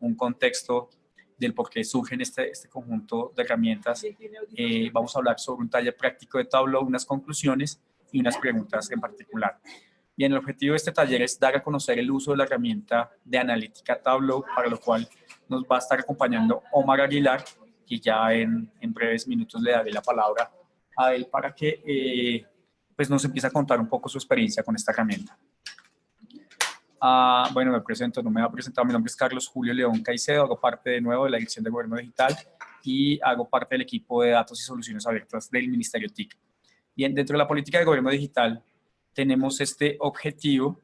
un contexto del por qué surgen este conjunto de herramientas. Vamos a hablar sobre un taller práctico de Tableau, unas conclusiones y unas preguntas en particular. Bien, el objetivo de este taller es dar a conocer el uso de la herramienta de analítica Tableau, para lo cual nos va a estar acompañando Omar Aguilar, y ya en breves minutos le daré la palabra a él para que pues nos empiece a contar un poco su experiencia con esta herramienta. Bueno, me presento, no me ha presentado, mi nombre es Carlos Julio León Caicedo, hago parte de nuevo de la Dirección de Gobierno Digital y hago parte del equipo de datos y soluciones abiertas del Ministerio TIC. Bien, dentro de la política de gobierno digital tenemos este objetivo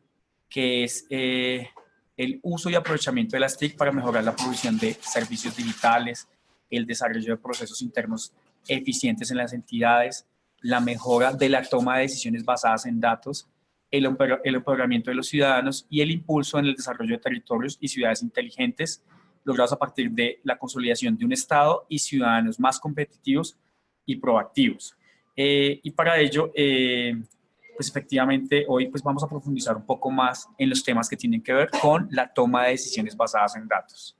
que es el uso y aprovechamiento de las TIC para mejorar la provisión de servicios digitales, el desarrollo de procesos internos eficientes en las entidades, la mejora de la toma de decisiones basadas en datos, el empoderamiento de los ciudadanos y el impulso en el desarrollo de territorios y ciudades inteligentes, logrados a partir de la consolidación de un Estado y ciudadanos más competitivos y proactivos. Y para ello, pues efectivamente, hoy pues vamos a profundizar un poco más en los temas que tienen que ver con la toma de decisiones basadas en datos.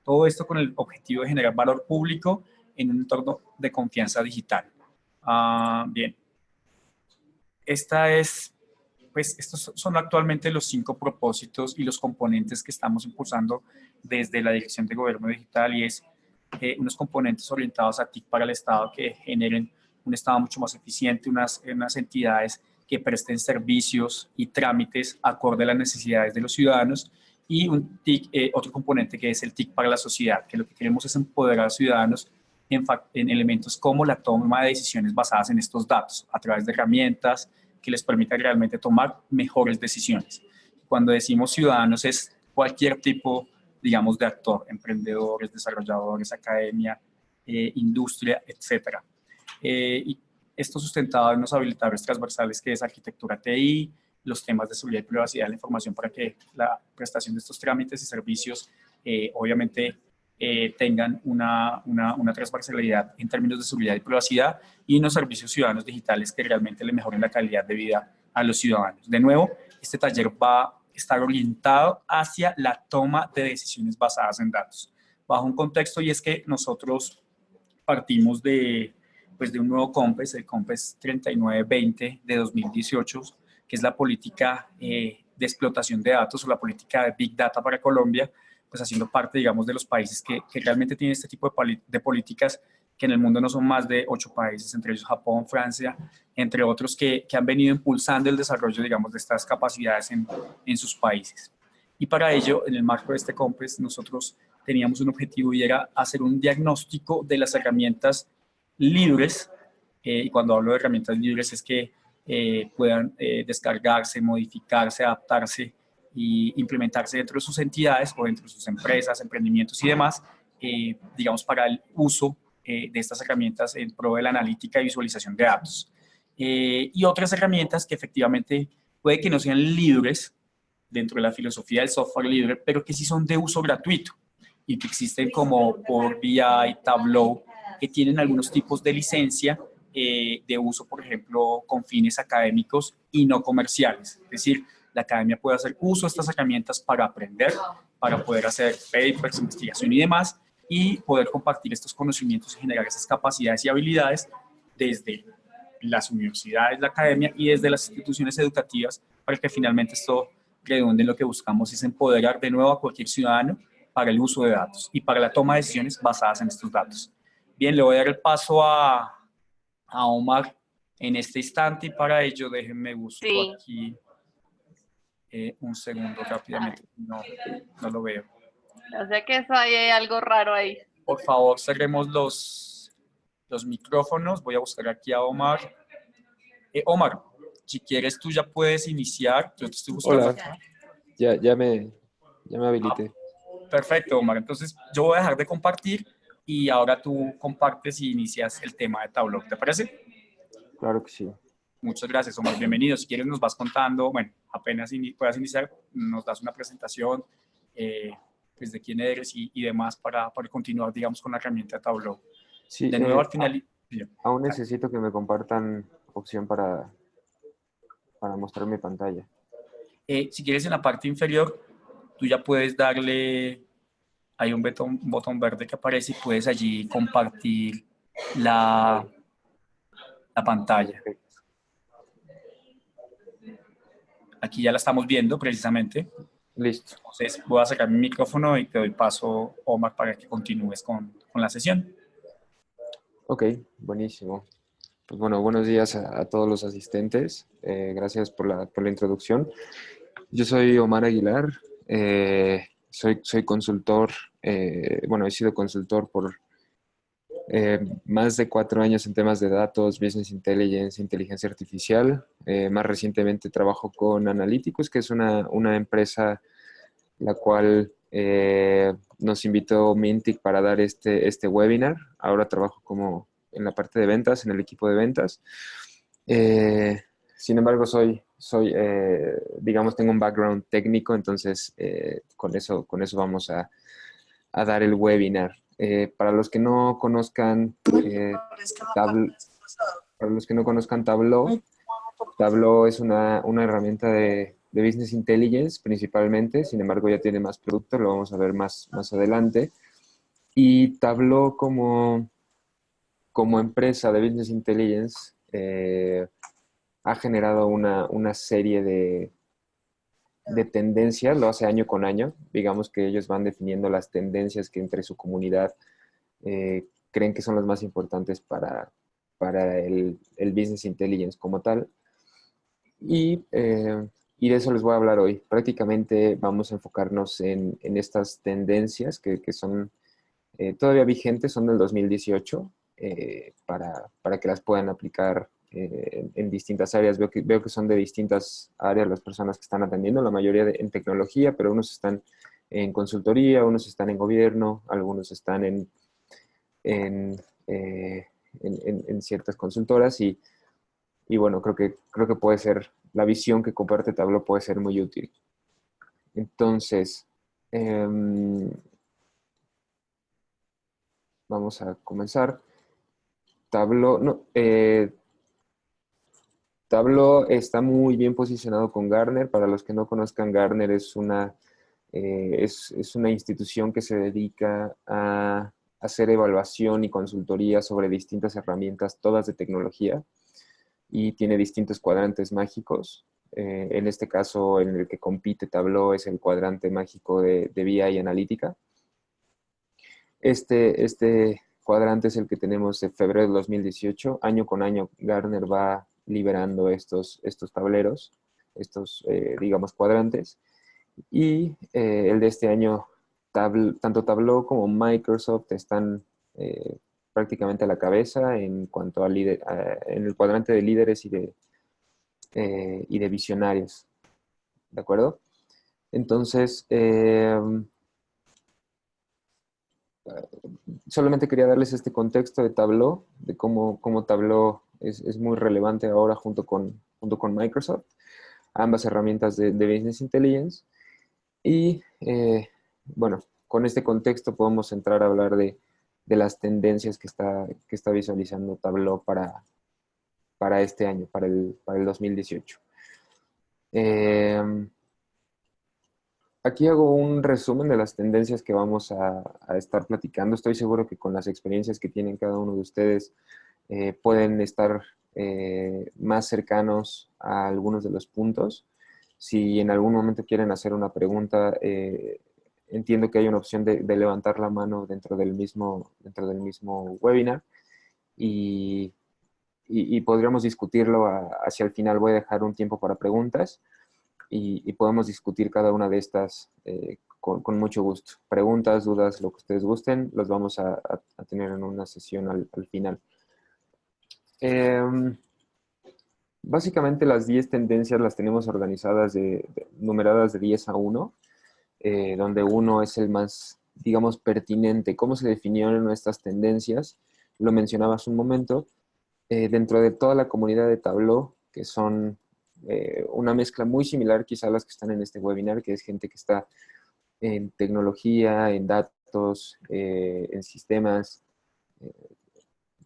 Todo esto con el objetivo de generar valor público en un entorno de confianza digital. Bien, estos son actualmente los 5 propósitos y los componentes que estamos impulsando desde la Dirección de Gobierno Digital, y es unos componentes orientados a TIC para el Estado que generen un Estado mucho más eficiente, unas entidades que presten servicios y trámites acorde a las necesidades de los ciudadanos, y un TIC, otro componente que es el TIC para la sociedad, que lo que queremos es empoderar a los ciudadanos en elementos como la toma de decisiones basadas en estos datos, a través de herramientas que les permitan realmente tomar mejores decisiones. Cuando decimos ciudadanos es cualquier tipo, digamos, de actor, emprendedores, desarrolladores, academia, industria, etc. Y esto sustentado en unos habilitadores transversales que es arquitectura TI, los temas de seguridad y privacidad de la información para que la prestación de estos trámites y servicios obviamente tengan una transversalidad en términos de seguridad y privacidad, y unos servicios ciudadanos digitales que realmente le mejoren la calidad de vida a los ciudadanos. De nuevo, este taller va a estar orientado hacia la toma de decisiones basadas en datos, bajo un contexto, y es que nosotros partimos de un nuevo COMPES, el COMPES 3920 de 2018, que es la política de explotación de datos o la política de Big Data para Colombia, pues haciendo parte, digamos, de los países que realmente tienen este tipo de políticas, que en el mundo no son más de 8 países, entre ellos Japón, Francia, entre otros, que han venido impulsando el desarrollo, digamos, de estas capacidades en sus países. Y para ello, en el marco de este COMPES, nosotros teníamos un objetivo, y era hacer un diagnóstico de las herramientas libres, y cuando hablo de herramientas libres es que puedan descargarse, modificarse, adaptarse y implementarse dentro de sus entidades o dentro de sus empresas, emprendimientos y demás, digamos, para el uso de estas herramientas en pro de la analítica y visualización de datos. Y otras herramientas que efectivamente puede que no sean libres dentro de la filosofía del software libre, pero que sí son de uso gratuito y que existen como Power BI, Tableau, que tienen algunos tipos de licencia de uso, por ejemplo, con fines académicos y no comerciales. Es decir, la academia puede hacer uso de estas herramientas para aprender, para poder hacer papers, investigación y demás, y poder compartir estos conocimientos y generar esas capacidades y habilidades desde las universidades, la academia y desde las instituciones educativas, para que finalmente esto redunde en lo que buscamos, es empoderar de nuevo a cualquier ciudadano para el uso de datos y para la toma de decisiones basadas en estos datos. Bien, le voy a dar el paso a Omar en este instante, y para ello déjenme busco aquí un segundo rápidamente, no lo veo. O sea que eso hay algo raro ahí. Por favor, cerremos los micrófonos. Voy a buscar aquí a Omar. Omar, si quieres tú ya puedes iniciar. Yo te estoy buscando. Hola, acá. ya me habilité. Perfecto, Omar. Entonces yo voy a dejar de compartir y ahora tú compartes y inicias el tema de Tableau. ¿Te parece? Claro que sí. Muchas gracias, Omar. Bienvenido. Si quieres nos vas contando, bueno, apenas puedas iniciar, nos das una presentación pues de quién eres y demás para continuar, digamos, con la herramienta Tableau. Sí, De nuevo, al final... aún necesito que me compartan opción para mostrar mi pantalla. Si quieres, en la parte inferior, tú ya puedes darle hay un botón verde que aparece y puedes allí compartir la, la pantalla. Aquí ya la estamos viendo precisamente. Listo. Entonces voy a sacar mi micrófono y te doy paso, Omar, para que continúes con la sesión. Ok, buenísimo. Pues bueno, buenos días a todos los asistentes. Gracias por la introducción. Yo soy Omar Aguilar. Soy consultor. Bueno, he sido consultor por más de 4 años en temas de datos, business intelligence, inteligencia artificial. Más recientemente trabajo con Analyticus, que es una empresa la cual nos invitó Mintic para dar este webinar. Ahora trabajo como en la parte de ventas, en el equipo de ventas. Sin embargo, digamos, tengo un background técnico, entonces con eso vamos a dar el webinar. Para los que no conozcan para los que no conozcan Tableau, Tableau es una herramienta de Business Intelligence principalmente, sin embargo ya tiene más producto, lo vamos a ver más adelante. Y Tableau como empresa de Business Intelligence ha generado una serie de tendencias, lo hace año con año. Digamos que ellos van definiendo las tendencias que entre su comunidad creen que son las más importantes para el Business Intelligence como tal. Y de eso les voy a hablar hoy. Prácticamente vamos a enfocarnos en estas tendencias que son todavía vigentes, son del 2018, para que las puedan aplicar en distintas áreas. Veo que son de distintas áreas las personas que están atendiendo, la mayoría en tecnología, pero unos están en consultoría, unos están en gobierno, algunos están en, eh, en ciertas consultoras y bueno, creo que puede ser, la visión que comparte Tableau puede ser muy útil. Entonces, vamos a comenzar. Tableau, no, Tableau está muy bien posicionado con Gartner. Para los que no conozcan, Gartner es es una institución que se dedica a hacer evaluación y consultoría sobre distintas herramientas, todas de tecnología, y tiene distintos cuadrantes mágicos. En este caso, en el que compite Tableau es el cuadrante mágico de BI y analítica. Este cuadrante es el que tenemos de febrero de 2018. Año con año, Gartner va liberando estos tableros, digamos, cuadrantes. Y el de este año, tanto Tableau como Microsoft están prácticamente a la cabeza en cuanto en el cuadrante de líderes y de visionarios. ¿De acuerdo? Entonces, solamente quería darles este contexto de Tableau, de cómo Tableau es muy relevante ahora junto con Microsoft, ambas herramientas de Business Intelligence. Y bueno, con este contexto podemos entrar a hablar de las tendencias que está visualizando Tableau para este año, para el 2018. Aquí hago un resumen de las tendencias que vamos a estar platicando. Estoy seguro que con las experiencias que tienen cada uno de ustedes pueden estar más cercanos a algunos de los puntos. Si en algún momento quieren hacer una pregunta, entiendo que hay una opción de levantar la mano dentro del mismo webinar y podríamos discutirlo hacia el final. Voy a dejar un tiempo para preguntas y podemos discutir cada una de estas con mucho gusto. Preguntas, dudas, lo que ustedes gusten, los vamos a tener en una sesión al final. Básicamente las 10 tendencias las tenemos organizadas numeradas de 10 a 1, donde 1 es el más, digamos, pertinente. ¿Cómo se definieron estas tendencias? Lo mencionaba hace un momento. Dentro de toda la comunidad de Tableau, que son una mezcla muy similar quizá a las que están en este webinar, que es gente que está en tecnología, en datos, en sistemas.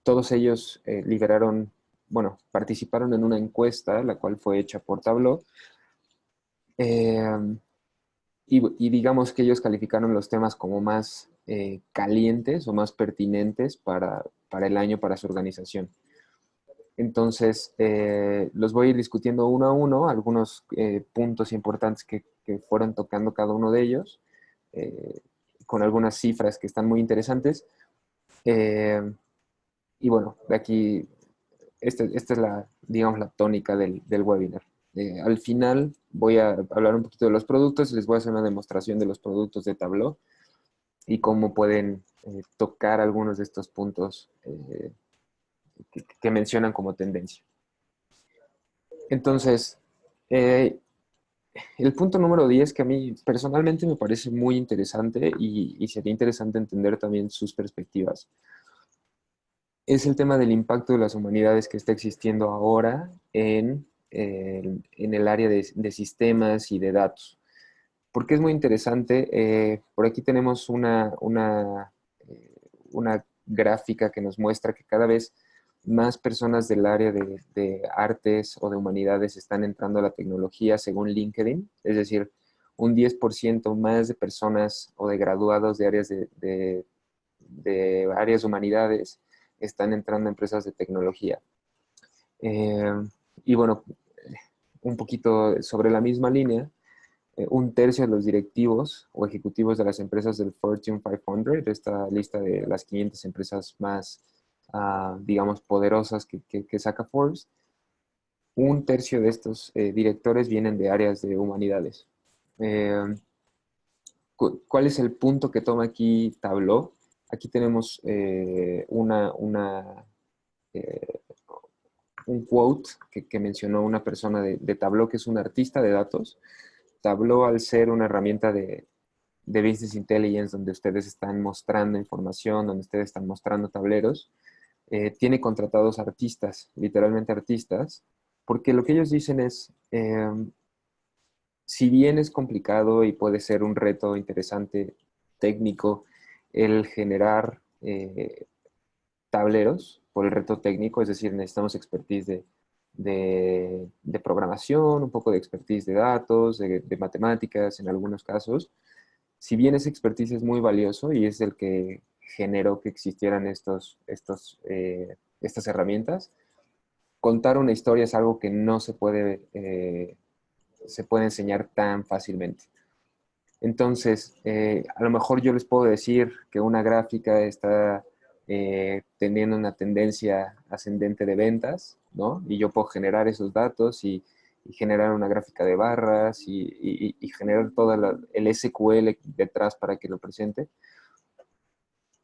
Todos ellos participaron en una encuesta, la cual fue hecha por Tableau. y digamos que ellos calificaron los temas como más calientes o más pertinentes para el año, para su organización. Entonces, los voy a ir discutiendo uno a uno, algunos puntos importantes que fueron tocando cada uno de ellos, eh, con algunas cifras que están muy interesantes. Y bueno, de aquí, esta es la, digamos, la tónica del webinar. Al final voy a hablar un poquito de los productos, les voy a hacer una demostración de los productos de Tableau y cómo pueden tocar algunos de estos puntos que mencionan como tendencia. Entonces, el punto número 10 que a mí personalmente me parece muy interesante y sería interesante entender también sus perspectivas, es el tema del impacto de las humanidades que está existiendo ahora en el área de sistemas y de datos. Porque es muy interesante. Por aquí tenemos una gráfica que nos muestra que cada vez más personas del área de artes o de humanidades están entrando a la tecnología según LinkedIn. Es decir, un 10% más de personas o de graduados de áreas de áreas de humanidades están entrando a empresas de tecnología. Y bueno, un poquito sobre la misma línea, un tercio de los directivos o ejecutivos de las empresas del Fortune 500, esta lista de las 500 empresas más, digamos, poderosas que saca Forbes, un tercio de estos directores vienen de áreas de humanidades. ¿Cuál es el punto que toma aquí Tableau? Aquí tenemos eh, un quote que mencionó una persona de Tableau, que es un artista de datos. Tableau, al ser una herramienta de Business Intelligence, donde ustedes están mostrando información, donde ustedes están mostrando tableros, tiene contratados artistas, literalmente artistas, porque lo que ellos dicen es, si bien es complicado y puede ser un reto interesante técnico el generar tableros por el reto técnico, es decir, necesitamos expertise de programación, un poco de expertise de datos, de matemáticas en algunos casos. Si bien ese expertise es muy valioso y es el que generó que existieran estas herramientas, contar una historia es algo que no se puede enseñar tan fácilmente. Entonces, a lo mejor yo les puedo decir que una gráfica está teniendo una tendencia ascendente de ventas, ¿no? Y yo puedo generar esos datos y generar una gráfica de barras y generar todo el SQL detrás para que lo presente.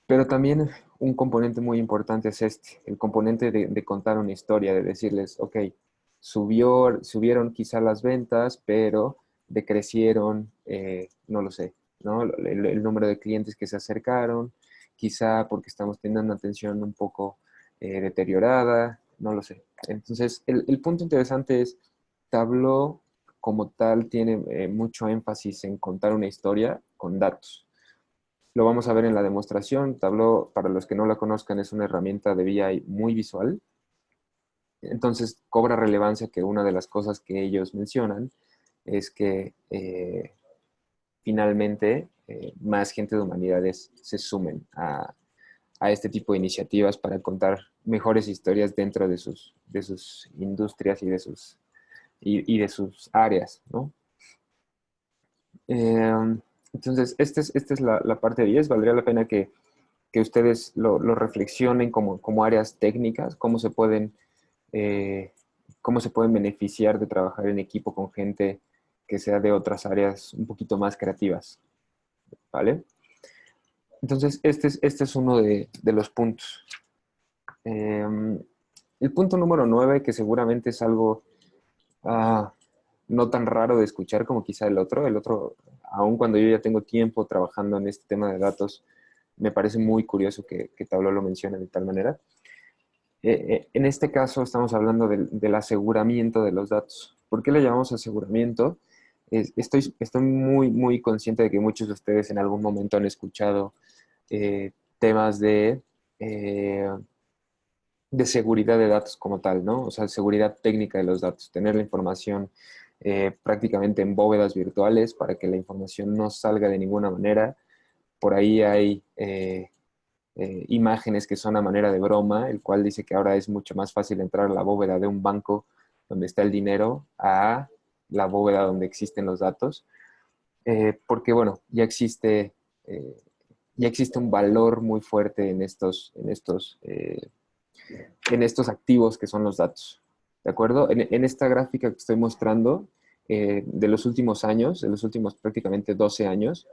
Pero también un componente muy importante es el componente de contar una historia, de decirles, ok, subieron quizá las ventas, pero decrecieron, no lo sé, ¿no? El número de clientes que se acercaron, quizá porque estamos teniendo una atención un poco deteriorada, no lo sé. Entonces, el punto interesante es, Tableau como tal tiene mucho énfasis en contar una historia con datos. Lo vamos a ver en la demostración. Tableau, para los que no la conozcan, es una herramienta de BI muy visual. Entonces, cobra relevancia que una de las cosas que ellos mencionan es que finalmente más gente de humanidades se sumen a este tipo de iniciativas para contar mejores historias dentro de sus industrias y de sus áreas, ¿no? Entonces, esta es la parte 10. Valdría la pena que ustedes lo reflexionen como áreas técnicas, eh, cómo se pueden beneficiar de trabajar en equipo con gente que sea de otras áreas un poquito más creativas, ¿vale? Entonces, este es uno de los puntos. El punto número 9, que seguramente es algo no tan raro de escuchar como quizá el otro, aun cuando yo ya tengo tiempo trabajando en este tema de datos, me parece muy curioso que Tableau lo mencione de tal manera. En este caso estamos hablando del aseguramiento de los datos. ¿Por qué le llamamos aseguramiento? Estoy muy consciente de que muchos de ustedes en algún momento han escuchado temas eh, de seguridad de datos como tal, ¿no? O sea, seguridad técnica de los datos, tener la información prácticamente en bóvedas virtuales para que la información no salga de ninguna manera. Por ahí hay imágenes que son a manera de broma, el cual dice que ahora es mucho más fácil entrar a la bóveda de un banco donde está el dinero a la bóveda donde existen los datos, porque bueno, eh, ya existe un valor muy fuerte en estos activos que son los datos. ¿De acuerdo? En esta gráfica que estoy mostrando, de los últimos años, de los últimos prácticamente 12 años,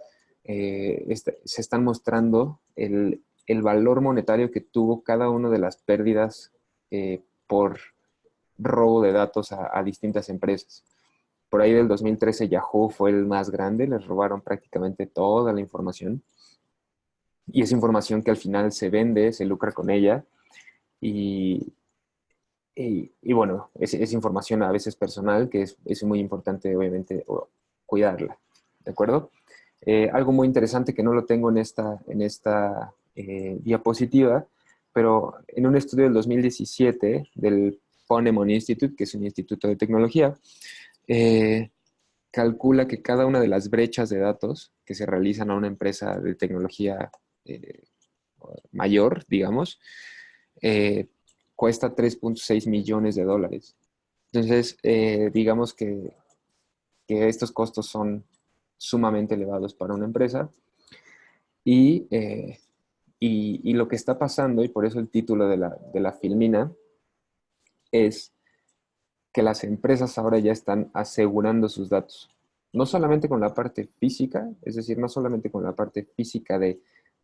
se están mostrando el valor monetario que tuvo cada una de las pérdidas por robo de datos a distintas empresas. Por ahí del 2013 Yahoo fue el más grande, les robaron prácticamente toda la información. Y es información que al final se vende, se lucra con ella. Y, y bueno, es información a veces personal que es muy importante, obviamente, cuidarla. ¿De acuerdo? Algo muy interesante que no lo tengo en esta diapositiva, pero en un estudio del 2017 del Ponemon Institute, que es un instituto de tecnología, calcula que cada una de las brechas de datos que se realizan a una empresa de tecnología mayor, digamos, cuesta 3.6 millones de dólares. Entonces, digamos que estos costos son sumamente elevados para una empresa y, y lo que está pasando, y por eso el título de la filmina, es que las empresas ahora ya están asegurando sus datos. No solamente con la parte física, es decir, no solamente con la parte física de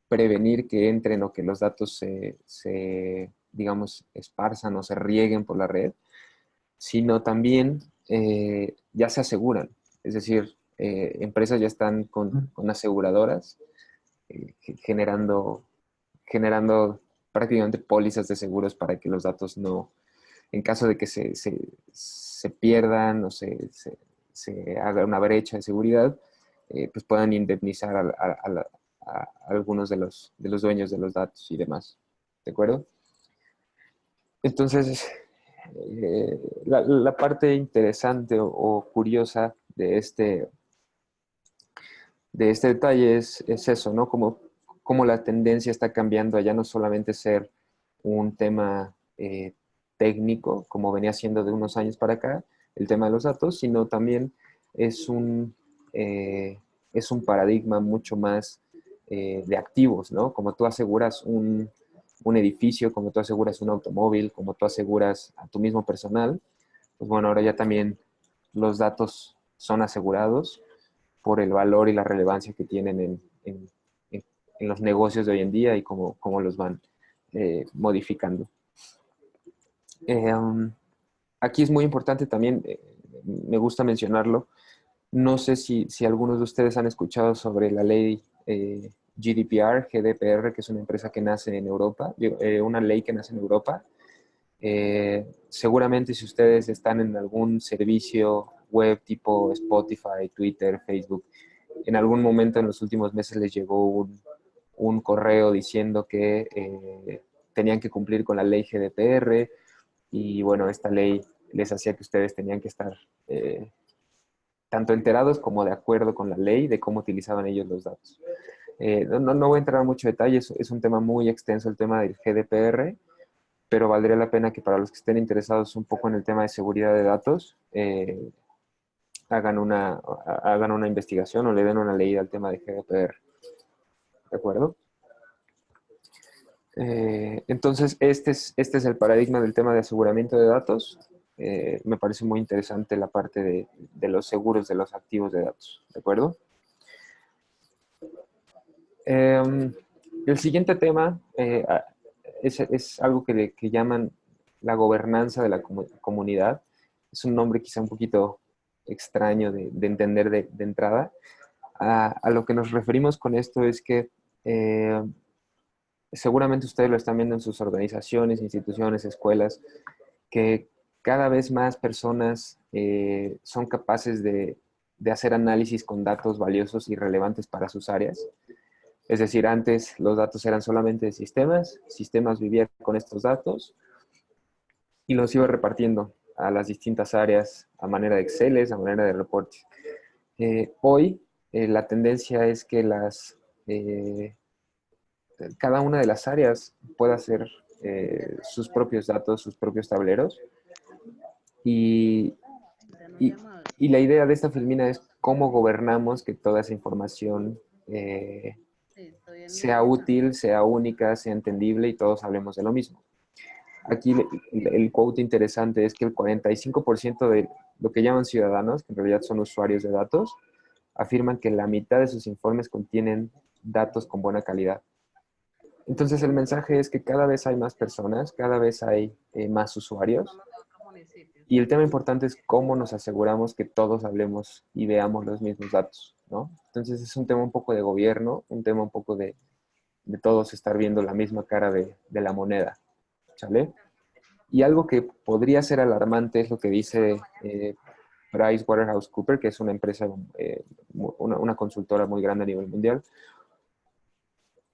prevenir que entren o que los datos digamos, esparzan o se rieguen por la red, sino también ya se aseguran. Es decir, empresas ya están con aseguradoras generando, generando prácticamente pólizas de seguros para que los datos no, en caso de que se pierdan o se haga una brecha de seguridad, pues puedan indemnizar a algunos de los dueños de los datos y demás. ¿De acuerdo? Entonces, la parte interesante o curiosa de este detalle es eso, ¿no? Como la tendencia está cambiando a ya no solamente ser un tema técnico, como venía siendo de unos años para acá, el tema de los datos, sino también es es un paradigma mucho más de activos, ¿no? Como tú aseguras un edificio, como tú aseguras un automóvil, como tú aseguras a tu mismo personal, pues bueno, ahora ya también los datos son asegurados por el valor y la relevancia que tienen en los negocios de hoy en día y cómo los van modificando. Aquí es muy importante también, me gusta mencionarlo, no sé si algunos de ustedes han escuchado sobre la ley GDPR, que es una empresa que nace en Europa, una ley que nace en Europa. Seguramente si ustedes están en algún servicio web tipo Spotify, Twitter, Facebook, en algún momento en los últimos meses les llegó un correo diciendo que tenían que cumplir con la ley GDPR y bueno, esta ley les hacía que ustedes tenían que estar tanto enterados como de acuerdo con la ley de cómo utilizaban ellos los datos. No voy a entrar en mucho detalle, es un tema muy extenso el tema del GDPR, pero valdría la pena que para los que estén interesados un poco en el tema de seguridad de datos, hagan una investigación o le den una leída al tema de GDPR. ¿De acuerdo? Entonces, este es el paradigma del tema de aseguramiento de datos. Me parece muy interesante la parte de los seguros de los activos de datos. ¿De acuerdo? El siguiente tema es algo que llaman la gobernanza de la comunidad. Es un nombre quizá un poquito extraño de entender de entrada. A lo que nos referimos con esto es que seguramente ustedes lo están viendo en sus organizaciones, instituciones, escuelas, que cada vez más personas son capaces de hacer análisis con datos valiosos y relevantes para sus áreas. Es decir, antes los datos eran solamente de sistemas vivían con estos datos y los iba repartiendo a las distintas áreas a manera de Excel, a manera de reportes. Hoy la tendencia es que cada una de las áreas pueda hacer sus propios datos, sus propios tableros. Y, y, y la idea de esta Filmina es cómo gobernamos que toda esa información sea útil, sea única, sea entendible y todos hablemos de lo mismo. Aquí el quote interesante es que el 45% de lo que llaman ciudadanos, que en realidad son usuarios de datos, afirman que la mitad de sus informes contienen datos con buena calidad. Entonces el mensaje es que cada vez hay más personas, cada vez hay más usuarios. Y el tema importante es cómo nos aseguramos que todos hablemos y veamos los mismos datos, ¿no? Entonces es un tema un poco de gobierno, un tema un poco de todos estar viendo la misma cara de la moneda, ¿sale? Y algo que podría ser alarmante es lo que dice PricewaterhouseCoopers, que es una empresa, una consultora muy grande a nivel mundial,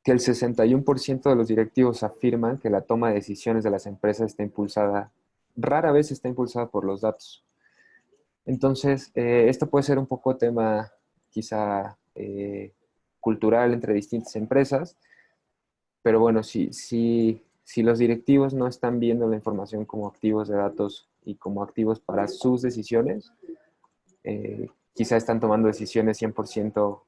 que el 61% de los directivos afirman que la toma de decisiones de las empresas está impulsada, rara vez está impulsada por los datos. Entonces, esto puede ser un poco tema quizá cultural entre distintas empresas, pero bueno, si los directivos no están viendo la información como activos de datos y como activos para sus decisiones, quizá están tomando decisiones 100%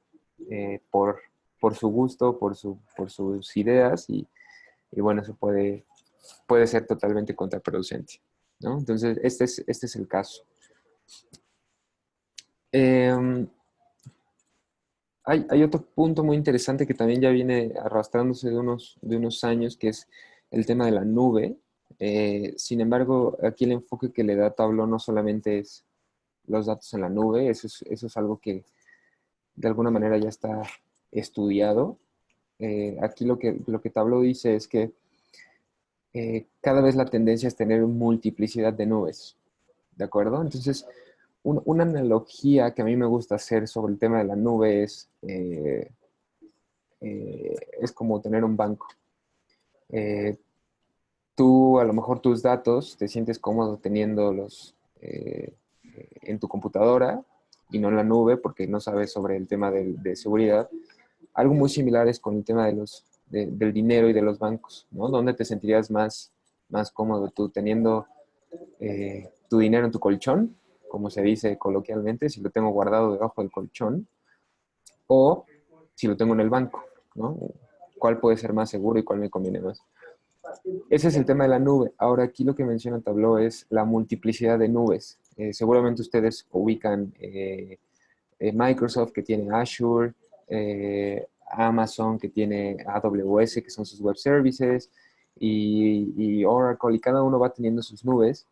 por su gusto, por sus ideas y bueno, eso puede ser totalmente contraproducente, ¿no? Entonces, este es el caso. Hay otro punto muy interesante que también ya viene arrastrándose de unos años, que es el tema de la nube. Sin embargo, aquí el enfoque que le da Tableau no solamente es los datos en la nube, eso es algo que de alguna manera ya está estudiado. Aquí lo que Tableau dice es que cada vez la tendencia es tener multiplicidad de nubes, ¿de acuerdo? Entonces, una analogía que a mí me gusta hacer sobre el tema de la nube es como tener un banco. Tú, a lo mejor tus datos, te sientes cómodo teniéndolos en tu computadora y no en la nube porque no sabes sobre el tema de seguridad. Algo muy similar es con el tema del dinero y de los bancos, ¿no? ¿Dónde te sentirías más cómodo tú teniendo tu dinero en tu colchón, como se dice coloquialmente, si lo tengo guardado debajo del colchón, o si lo tengo en el banco, ¿no? ¿Cuál puede ser más seguro y cuál me conviene más? Ese es el tema de la nube. Ahora, aquí lo que menciona Tableau es la multiplicidad de nubes. Seguramente ustedes ubican Microsoft, que tiene Azure, Amazon, que tiene AWS, que son sus web services, y Oracle, y cada uno va teniendo sus nubes.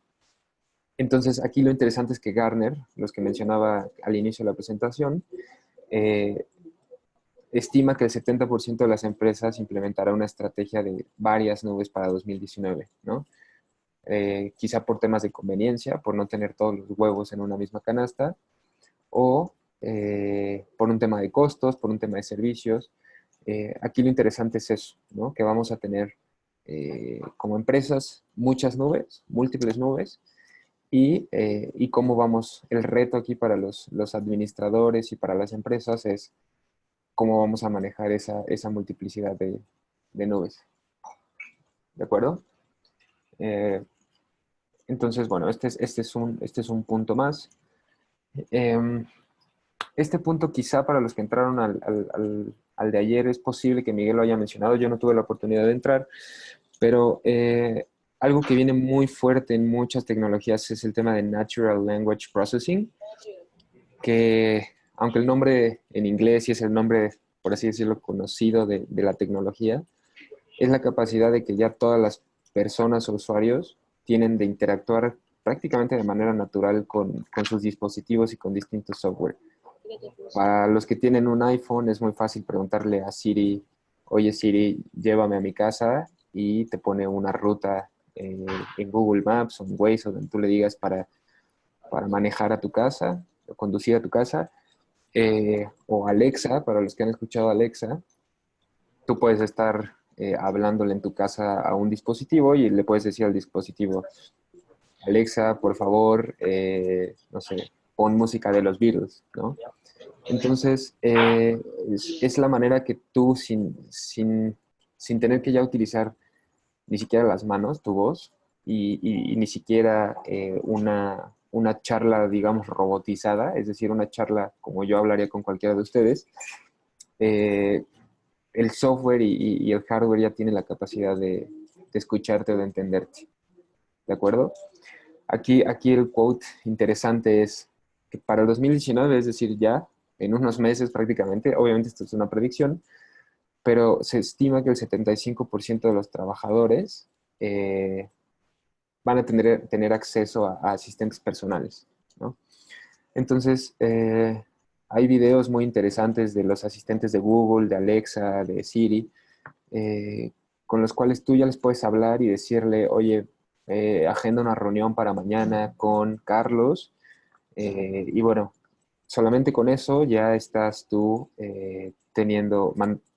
Entonces, aquí lo interesante es que Gartner, los que mencionaba al inicio de la presentación, estima que el 70% de las empresas implementará una estrategia de varias nubes para 2019, ¿no? Quizá por temas de conveniencia, por no tener todos los huevos en una misma canasta, o por un tema de costos, por un tema de servicios. Aquí lo interesante es eso, ¿no? Que vamos a tener como empresas muchas nubes, múltiples nubes, y cómo vamos, el reto aquí para los administradores y para las empresas es cómo vamos a manejar esa multiplicidad de nubes. ¿De acuerdo? Entonces, bueno, este es un punto más. Este punto quizá para los que entraron al de ayer es posible que Miguel lo haya mencionado, yo no tuve la oportunidad de entrar, pero algo que viene muy fuerte en muchas tecnologías es el tema de Natural Language Processing, que aunque el nombre en inglés sí es el nombre, por así decirlo, conocido de la tecnología, es la capacidad de que ya todas las personas o usuarios tienen de interactuar prácticamente de manera natural con sus dispositivos y con distintos software. Para los que tienen un iPhone es muy fácil preguntarle a Siri, oye Siri, llévame a mi casa, y te pone una ruta en Google Maps o en Waze o donde tú le digas para manejar a tu casa, o conducir a tu casa. O Alexa, para los que han escuchado Alexa, tú puedes estar hablándole en tu casa a un dispositivo y le puedes decir al dispositivo, Alexa, por favor, no sé, pon música de los Beatles, ¿no? Entonces, es la manera que tú, sin tener que ya utilizar ni siquiera las manos, tu voz, y ni siquiera una charla, digamos, robotizada, es decir, una charla como yo hablaría con cualquiera de ustedes, eh, el software y el hardware ya tiene la capacidad de escucharte o de entenderte, ¿de acuerdo? Aquí el quote interesante es que para el 2019, es decir, ya en unos meses prácticamente, obviamente esto es una predicción, pero se estima que el 75% de los trabajadores van a tener acceso a asistentes personales, ¿no? Entonces, hay videos muy interesantes de los asistentes de Google, de Alexa, de Siri, eh, con los cuales tú ya les puedes hablar y decirle, oye, agenda una reunión para mañana con Carlos, y bueno, solamente con eso ya estás tú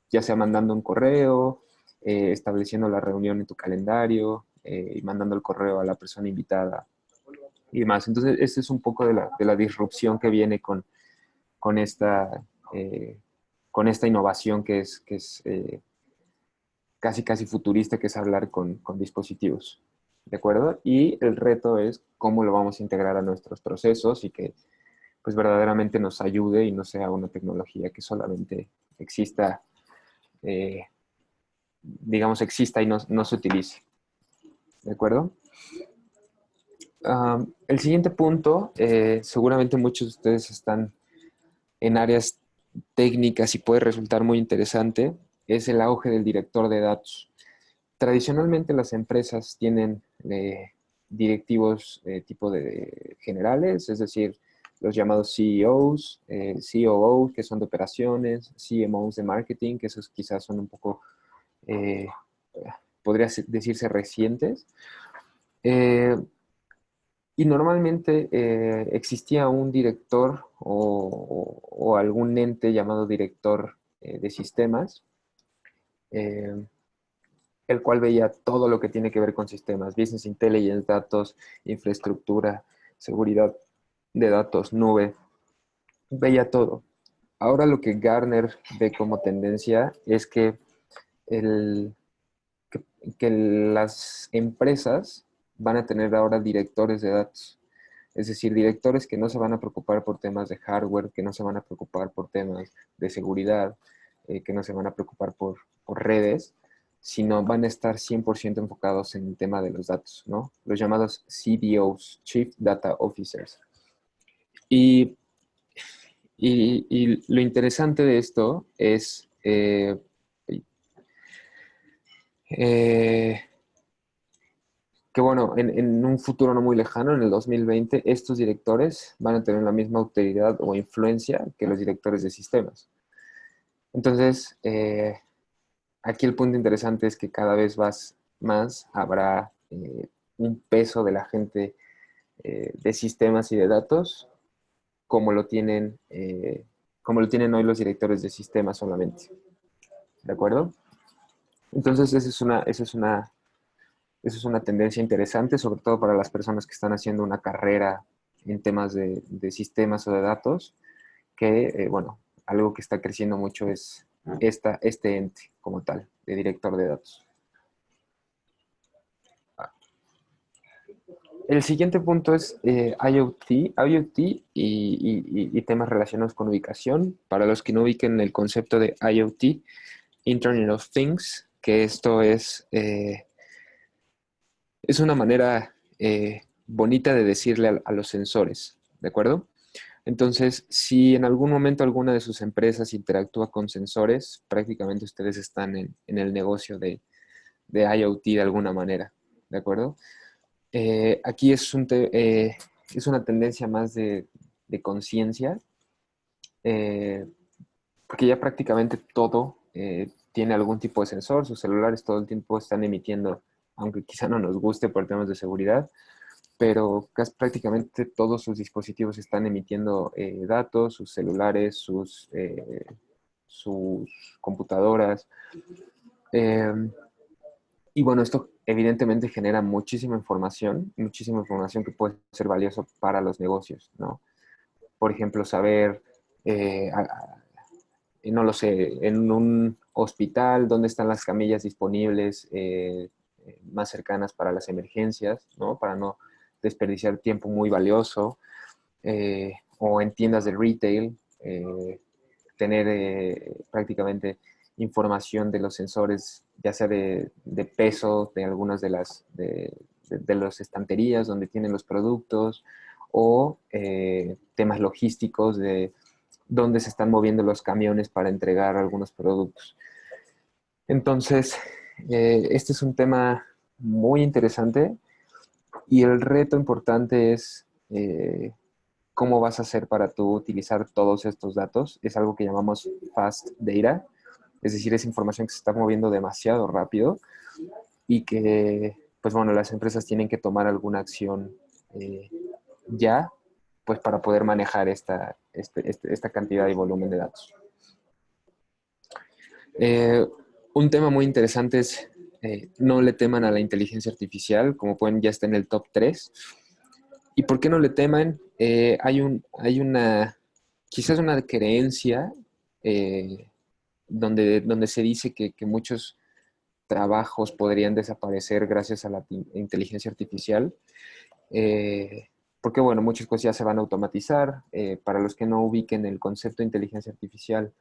ya sea mandando un correo, estableciendo la reunión en tu calendario, y mandando el correo a la persona invitada y demás. Entonces, este es un poco de la disrupción que viene con esta, eh, con esta innovación que es casi casi futurista, que es hablar con dispositivos. ¿De acuerdo? Y el reto es cómo lo vamos a integrar a nuestros procesos y que pues verdaderamente nos ayude y no sea una tecnología que solamente exista, eh, digamos, exista y no se utilice. ¿De acuerdo? El siguiente punto, seguramente muchos de ustedes están en áreas técnicas y puede resultar muy interesante, es el auge del director de datos. Tradicionalmente las empresas tienen directivos tipo de generales, es decir, los llamados CEOs, COO, que son de operaciones, CMOs de marketing, que esos quizás son un poco, eh, podría decirse, recientes. Eh, y normalmente existía un director o algún ente llamado director de sistemas, eh, el cual veía todo lo que tiene que ver con sistemas, business intelligence, datos, infraestructura, seguridad de datos, nube, veía todo. Ahora lo que Gartner ve como tendencia es el, que, que las empresas van a tener ahora directores de datos. Es decir, directores que no se van a preocupar por temas de hardware, que no se van a preocupar por temas de seguridad, que no se van a preocupar por redes, sino van a estar 100% enfocados en el tema de los datos, ¿no? Los llamados CDOs, Chief Data Officers. Y, y lo interesante de esto es eh, que bueno, en un futuro no muy lejano, en el 2020, estos directores van a tener la misma autoridad o influencia que los directores de sistemas. Entonces, aquí el punto interesante es que cada vez más habrá un peso de la gente de sistemas y de datos como lo tienen hoy los directores de sistemas solamente. ¿De acuerdo? Entonces, esa es una tendencia interesante, sobre todo para las personas que están haciendo una carrera en temas de sistemas o de datos, que, bueno, algo que está creciendo mucho es este ente como tal, de director de datos. El siguiente punto es IoT y temas relacionados con ubicación. Para los que no ubiquen el concepto de IoT, Internet of Things, que esto es una manera bonita de decirle a los sensores, ¿de acuerdo? Entonces, si en algún momento alguna de sus empresas interactúa con sensores, prácticamente ustedes están en el negocio de IoT de alguna manera, ¿de acuerdo? Aquí es una tendencia más de conciencia, eh, porque ya prácticamente todo tiene algún tipo de sensor, sus celulares todo el tiempo están emitiendo, aunque quizá no nos guste por temas de seguridad, pero casi prácticamente todos sus dispositivos están emitiendo datos, sus celulares, sus computadoras. Y bueno, esto evidentemente genera muchísima información que puede ser valiosa para los negocios, ¿no? Por ejemplo, saber, no lo sé, en un hospital, dónde están las camillas disponibles más cercanas para las emergencias, ¿no? Para no desperdiciar tiempo muy valioso, o en tiendas de retail, tener prácticamente información de los sensores, ya sea de peso de algunas de las estanterías donde tienen los productos, o temas logísticos de dónde se están moviendo los camiones para entregar algunos productos. Entonces, este es un tema muy interesante y el reto importante es cómo vas a hacer para tú utilizar todos estos datos. Es algo que llamamos fast data, es decir, es información que se está moviendo demasiado rápido y que, pues bueno, las empresas tienen que tomar alguna acción ya, pues para poder manejar esta cantidad y volumen de datos. Un tema muy interesante es no le teman a la inteligencia artificial, como pueden, ya está en el top 3. ¿Y por qué no le teman? Hay una, quizás una creencia donde se dice que muchos trabajos podrían desaparecer gracias a la inteligencia artificial. Porque, bueno, muchas cosas ya se van a automatizar. Para los que no ubiquen el concepto de inteligencia artificial,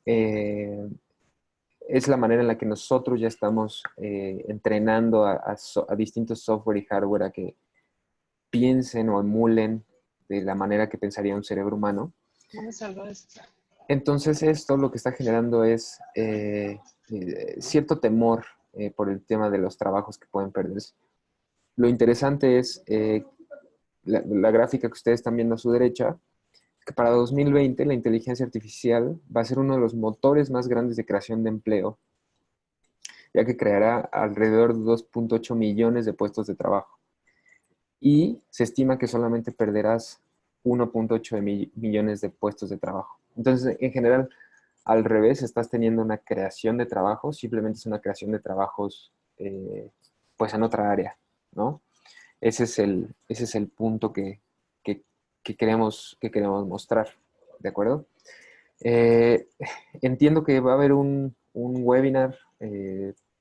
es la manera en la que nosotros ya estamos entrenando a distintos software y hardware a que piensen o emulen de la manera que pensaría un cerebro humano. Entonces esto lo que está generando es cierto temor por el tema de los trabajos que pueden perderse. Lo interesante es la gráfica que ustedes están viendo a su derecha, que para 2020 la inteligencia artificial va a ser uno de los motores más grandes de creación de empleo, ya que creará alrededor de 2.8 millones de puestos de trabajo. Y se estima que solamente perderás 1.8 millones de puestos de trabajo. Entonces, en general, al revés, estás teniendo una creación de trabajos, simplemente es una creación de trabajos pues en otra área, ¿no? Ese es el punto que queremos mostrar, ¿de acuerdo? Entiendo que va a haber un webinar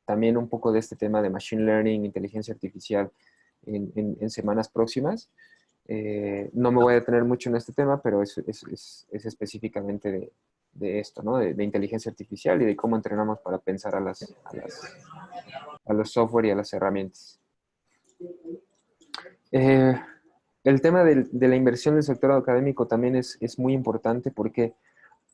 también un poco de este tema de Machine Learning, inteligencia artificial en semanas próximas. No me voy a detener mucho en este tema, pero es específicamente de esto, ¿no? De inteligencia artificial y de cómo entrenamos para pensar a los software y a las herramientas. El tema de la inversión del sector académico también es muy importante porque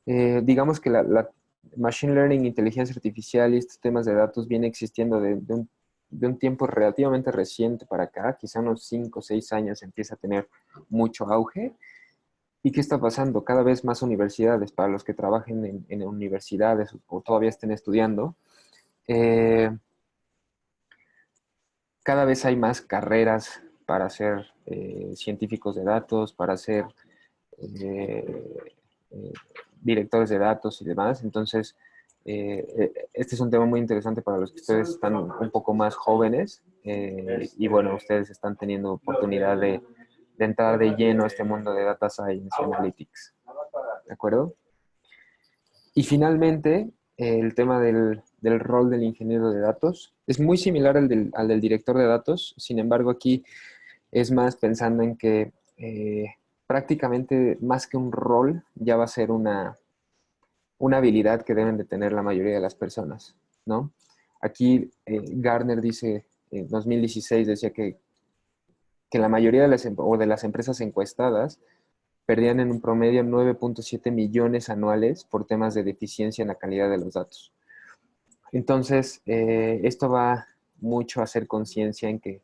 digamos que la Machine Learning, inteligencia artificial y estos temas de datos viene existiendo de un tiempo relativamente reciente para acá, quizá unos 5 o 6 años empieza a tener mucho auge. ¿Y qué está pasando? Cada vez más universidades, para los que trabajen en universidades o todavía estén estudiando, cada vez hay más carreras para ser científicos de datos, para ser directores de datos y demás. Entonces, este es un tema muy interesante para los que ustedes están un poco más jóvenes y bueno, ustedes están teniendo oportunidad de entrar de lleno a este mundo de Data Science y Analytics. ¿De acuerdo? Y finalmente, el tema del rol del ingeniero de datos es muy similar al del director de datos. Sin embargo, aquí es más pensando en que prácticamente más que un rol, ya va a ser una habilidad que deben de tener la mayoría de las personas, ¿no? Aquí Gartner dice, en 2016 decía que la mayoría de las empresas encuestadas perdían en un promedio 9.7 millones anuales por temas de deficiencia en la calidad de los datos. Entonces, esto va mucho a hacer conciencia en que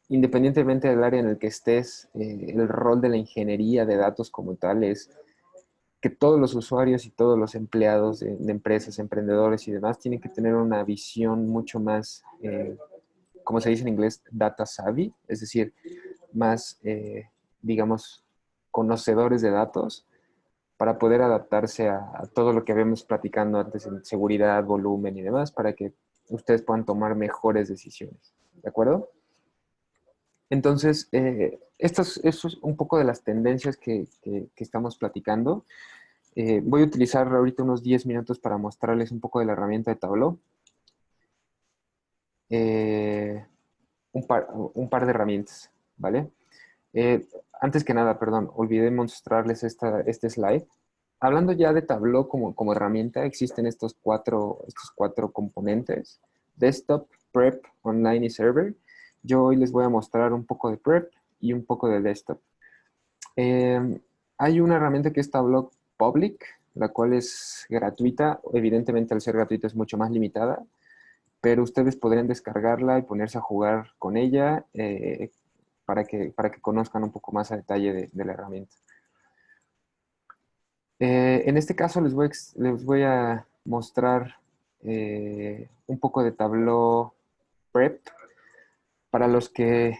independientemente del área en el que estés, el rol de la ingeniería de datos como tal es que todos los usuarios y todos los empleados de empresas, emprendedores y demás tienen que tener una visión mucho más, como se dice en inglés, data savvy, es decir, más, digamos, conocedores de datos para poder adaptarse a todo lo que habíamos platicando antes en seguridad, volumen y demás, para que ustedes puedan tomar mejores decisiones. ¿De acuerdo? Entonces, eso es un poco de las tendencias que estamos platicando. Voy a utilizar ahorita unos 10 minutos para mostrarles un poco de la herramienta de Tableau. Un par de herramientas, ¿vale? Antes que nada, perdón, olvidé mostrarles este slide. Hablando ya de Tableau como herramienta, existen estos cuatro componentes: Desktop, Prep, Online y Server. Yo hoy les voy a mostrar un poco de Prep y un poco de Desktop. Hay una herramienta que es Tableau Public, la cual es gratuita. Evidentemente, al ser gratuita es mucho más limitada, pero ustedes podrían descargarla y ponerse a jugar con ella para que conozcan un poco más a detalle de la herramienta. En este caso les voy a mostrar un poco de Tableau Prep. Para los que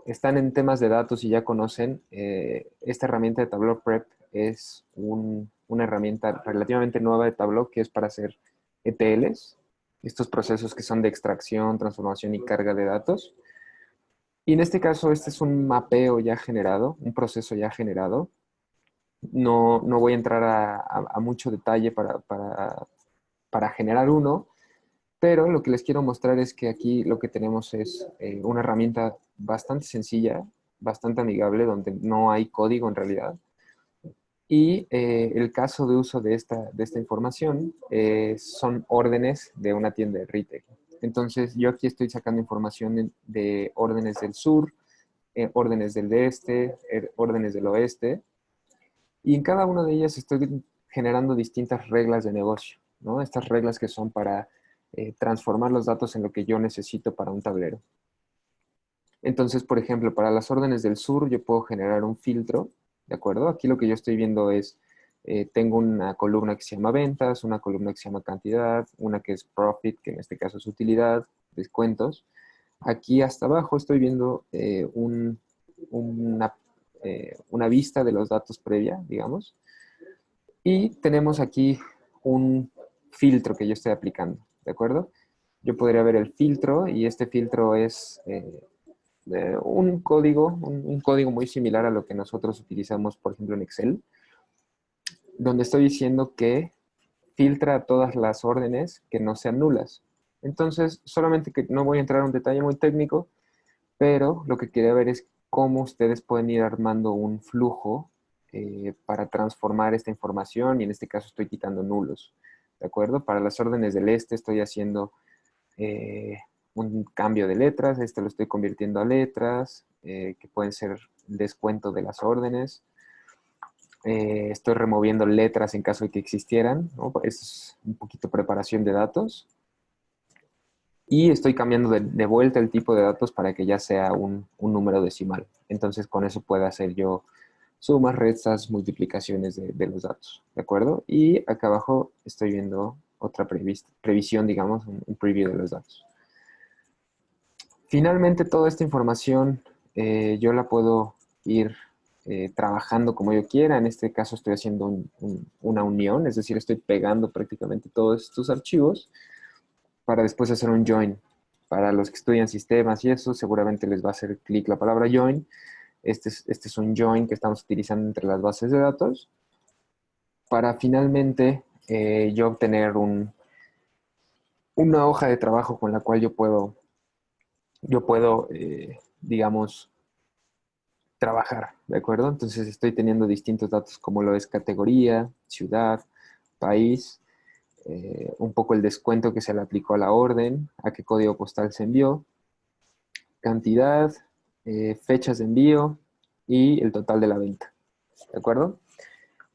están en temas de datos y ya conocen, esta herramienta de Tableau Prep es una herramienta relativamente nueva de Tableau que es para hacer ETLs, estos procesos que son de extracción, transformación y carga de datos. Y en este caso, este es un mapeo ya generado, un proceso ya generado. No voy a entrar a mucho detalle para generar uno, pero lo que les quiero mostrar es que aquí lo que tenemos es una herramienta bastante sencilla, bastante amigable, donde no hay código en realidad. Y el caso de uso de esta información son órdenes de una tienda de retail. Entonces, yo aquí estoy sacando información de órdenes del sur, órdenes del este, órdenes del oeste, y en cada una de ellas estoy generando distintas reglas de negocio, ¿no? Estas reglas que son para transformar los datos en lo que yo necesito para un tablero. Entonces, por ejemplo, para las órdenes del sur yo puedo generar un filtro, ¿de acuerdo? Aquí lo que yo estoy viendo es, tengo una columna que se llama ventas, una columna que se llama cantidad, una que es profit, que en este caso es utilidad, descuentos. Aquí hasta abajo estoy viendo una vista de los datos previa, digamos. Y tenemos aquí un filtro que yo estoy aplicando, ¿de acuerdo? Yo podría ver el filtro y este filtro es un código muy similar a lo que nosotros utilizamos, por ejemplo, en Excel, donde estoy diciendo que filtra todas las órdenes que no sean nulas. Entonces, solamente que no voy a entrar a un detalle muy técnico, pero lo que quería ver es cómo ustedes pueden ir armando un flujo para transformar esta información, y en este caso estoy quitando nulos, ¿de acuerdo? Para las órdenes del este estoy haciendo un cambio de letras, este lo estoy convirtiendo a letras, que pueden ser descuento de las órdenes. Estoy removiendo letras en caso de que existieran, ¿no? Es un poquito preparación de datos. Y estoy cambiando de vuelta el tipo de datos para que ya sea un número decimal. Entonces, con eso puedo hacer yo sumas, restas, multiplicaciones de los datos, ¿de acuerdo? Y acá abajo estoy viendo otra previsión, digamos, un preview de los datos. Finalmente, toda esta información yo la puedo ir trabajando como yo quiera. En este caso estoy haciendo una unión, es decir, estoy pegando prácticamente todos estos archivos para después hacer un join. Para los que estudian sistemas y eso, seguramente les va a hacer clic la palabra join. Este es un join que estamos utilizando entre las bases de datos para finalmente yo obtener una hoja de trabajo con la cual yo puedo digamos, trabajar, ¿de acuerdo? Entonces estoy teniendo distintos datos como lo es categoría, ciudad, país, un poco el descuento que se le aplicó a la orden, a qué código postal se envió, cantidad, fechas de envío y el total de la venta, ¿de acuerdo?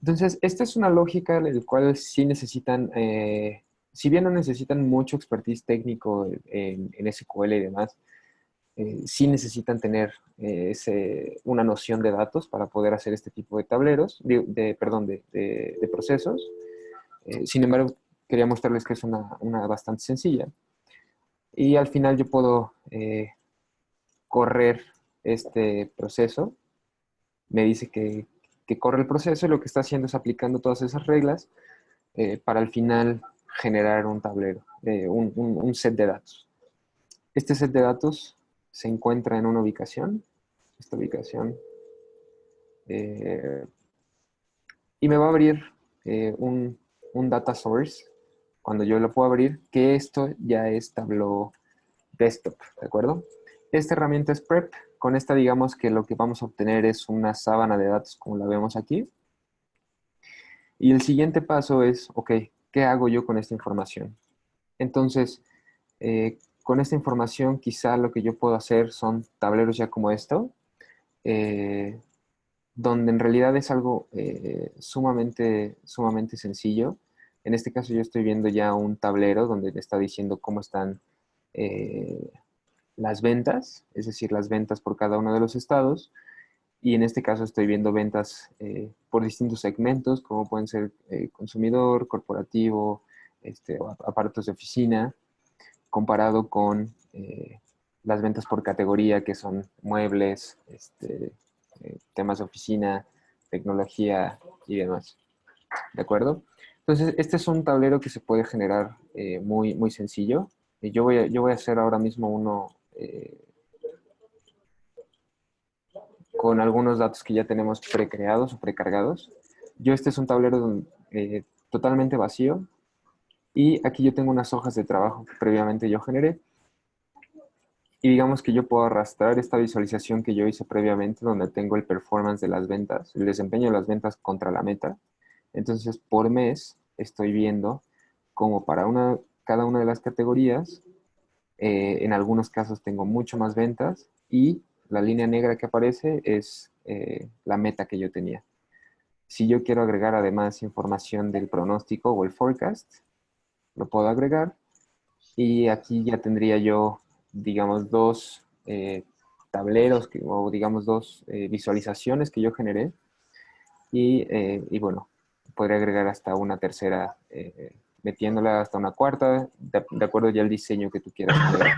Entonces, esta es una lógica en la cual sí necesitan, si bien no necesitan mucho expertise técnico en SQL y demás, sí necesitan tener una noción de datos para poder hacer este tipo de tableros, de procesos. Sin embargo, quería mostrarles que es una bastante sencilla. Y al final yo puedo correr este proceso. Me dice que corre el proceso y lo que está haciendo es aplicando todas esas reglas para al final generar un tablero, un set de datos. Este set de datos se encuentra en una ubicación, esta ubicación, y me va a abrir un data source cuando yo lo puedo abrir, que esto ya es Tableau Desktop, ¿de acuerdo? Esta herramienta es Prep. Con esta digamos que lo que vamos a obtener es una sábana de datos como la vemos aquí. Y el siguiente paso es, ok, ¿qué hago yo con esta información? Entonces, con esta información quizá lo que yo puedo hacer son tableros ya como esto, donde en realidad es algo sumamente sencillo. En este caso yo estoy viendo ya un tablero donde me está diciendo cómo están las ventas, es decir, las ventas por cada uno de los estados. Y en este caso estoy viendo ventas por distintos segmentos, como pueden ser consumidor, corporativo, aparatos de oficina, comparado con las ventas por categoría, que son muebles, temas de oficina, tecnología y demás. ¿De acuerdo? Entonces, este es un tablero que se puede generar muy sencillo. Y yo voy a hacer ahora mismo uno con algunos datos que ya tenemos precreados o precargados. Este es un tablero totalmente vacío. Y aquí yo tengo unas hojas de trabajo que previamente yo generé. Y digamos que yo puedo arrastrar esta visualización que yo hice previamente, donde tengo el performance de las ventas, el desempeño de las ventas contra la meta. Entonces, por mes estoy viendo cómo para cada una de las categorías, en algunos casos tengo mucho más ventas y la línea negra que aparece es la meta que yo tenía. Si yo quiero agregar además información del pronóstico o el forecast, lo puedo agregar. Y aquí ya tendría yo, digamos, dos tableros o digamos dos visualizaciones que yo generé. Y bueno, podría agregar hasta una tercera, metiéndola hasta una cuarta, de acuerdo ya al diseño que tú quieras generar.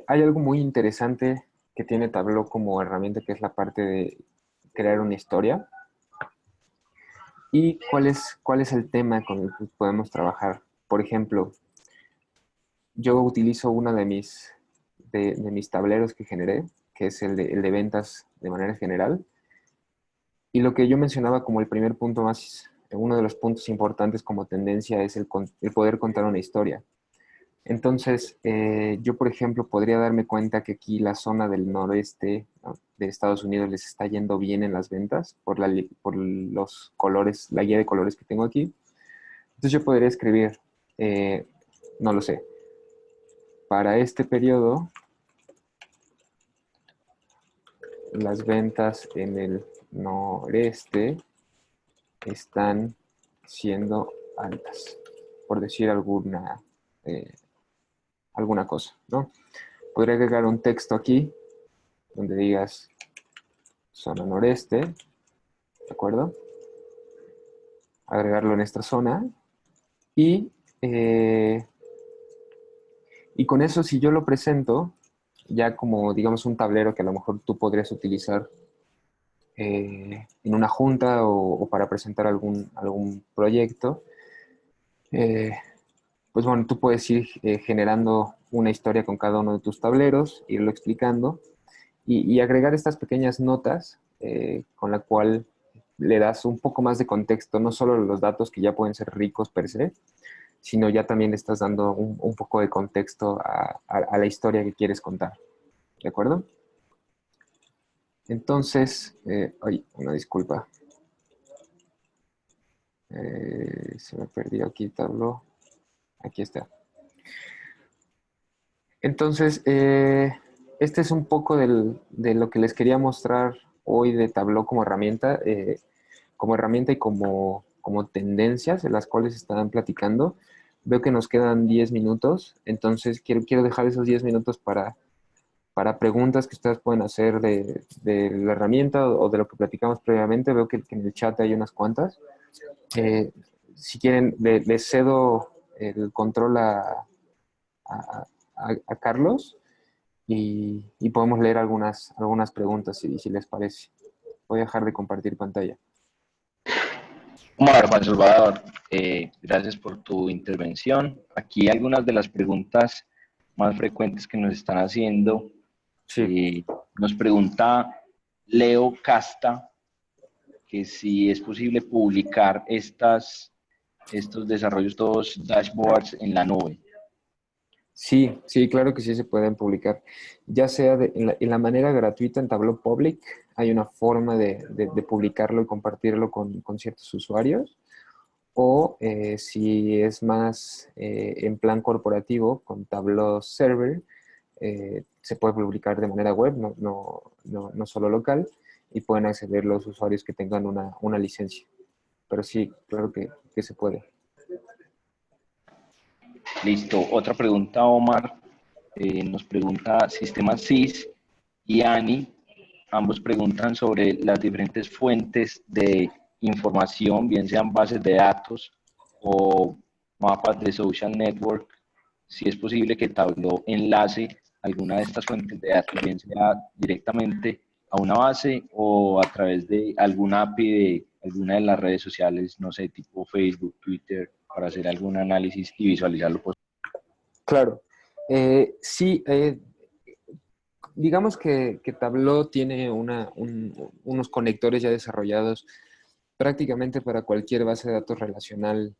Hay algo muy interesante que tiene Tableau como herramienta, que es la parte de crear una historia. ¿Y cuál es el tema con el que podemos trabajar? Por ejemplo, yo utilizo uno de mis tableros que generé, que es el de ventas de manera general. Y lo que yo mencionaba como el primer punto uno de los puntos importantes como tendencia es el poder contar una historia. Entonces, yo, por ejemplo, podría darme cuenta que aquí la zona del noreste, ¿no?, de Estados Unidos les está yendo bien en las ventas por los colores, la guía de colores que tengo aquí. Entonces yo podría escribir, no lo sé, para este periodo, las ventas en el noreste están siendo altas, por decir alguna cosa, ¿no? Podría agregar un texto aquí, donde digas zona noreste, ¿de acuerdo? Agregarlo en esta zona. Y con eso, si yo lo presento, ya como, digamos, un tablero que a lo mejor tú podrías utilizar en una junta o para presentar algún proyecto, pues bueno, tú puedes ir generando una historia con cada uno de tus tableros, irlo explicando y agregar estas pequeñas notas con la cual le das un poco más de contexto, no solo los datos que ya pueden ser ricos per se, sino ya también le estás dando un poco de contexto a la historia que quieres contar. ¿De acuerdo? Entonces, una disculpa. Se me perdió aquí el Tableau. Aquí está. Entonces, este es un poco de lo que les quería mostrar hoy de Tableau como herramienta y como tendencias de las cuales estaban platicando. Veo que nos quedan 10 minutos, entonces quiero dejar esos 10 minutos para preguntas que ustedes pueden hacer de la herramienta o de lo que platicamos previamente. Veo que en el chat hay unas cuantas. Si quieren, les cedo el control a Carlos y podemos leer algunas preguntas si les parece. Voy a dejar de compartir pantalla. Omar, Juan Salvador, gracias por tu intervención. Aquí algunas de las preguntas más frecuentes que nos están haciendo. Sí. Nos pregunta Leo Casta que si es posible publicar estos desarrollos, todos dashboards en la nube. Sí, sí, claro que sí se pueden publicar. Ya sea en la manera gratuita en Tableau Public, hay una forma de publicarlo y compartirlo con ciertos usuarios. O si es más en plan corporativo, con Tableau Server, se puede publicar de manera web, no solo local, y pueden acceder los usuarios que tengan una licencia. Pero sí, claro que se puede. Listo. Otra pregunta, Omar. Nos pregunta Sistemas SIS y Ani. Ambos preguntan sobre las diferentes fuentes de información, bien sean bases de datos o mapas de social network. Si es posible que Tableau enlace alguna de estas fuentes de datos, bien sea directamente a una base o a través de alguna API de alguna de las redes sociales, no sé, tipo Facebook, Twitter, para hacer algún análisis y visualizarlo. Claro. Sí, digamos que Tableau tiene unos conectores ya desarrollados prácticamente para cualquier base de datos relacional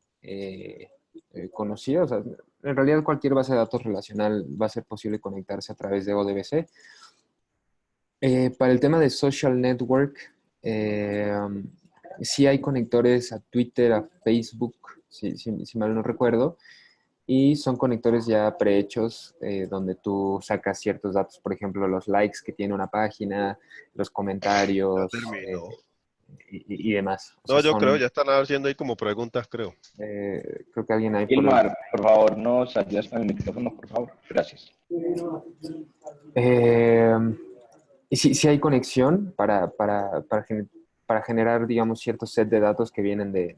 conocida. O sea, en realidad cualquier base de datos relacional va a ser posible conectarse a través de ODBC. Para el tema de social network, sí hay conectores a Twitter, a Facebook, si mal no recuerdo, y son conectores ya prehechos donde tú sacas ciertos datos, por ejemplo, los likes que tiene una página, los Ya comentarios terminó. y demás. O No, sea, yo creo, ya están haciendo ahí como preguntas, creo. creo que alguien ahí por Gilmar, por favor, nos ayudas con el micrófono, por favor. Gracias. Eh, y sí hay conexión para generar, digamos, cierto set de datos que vienen de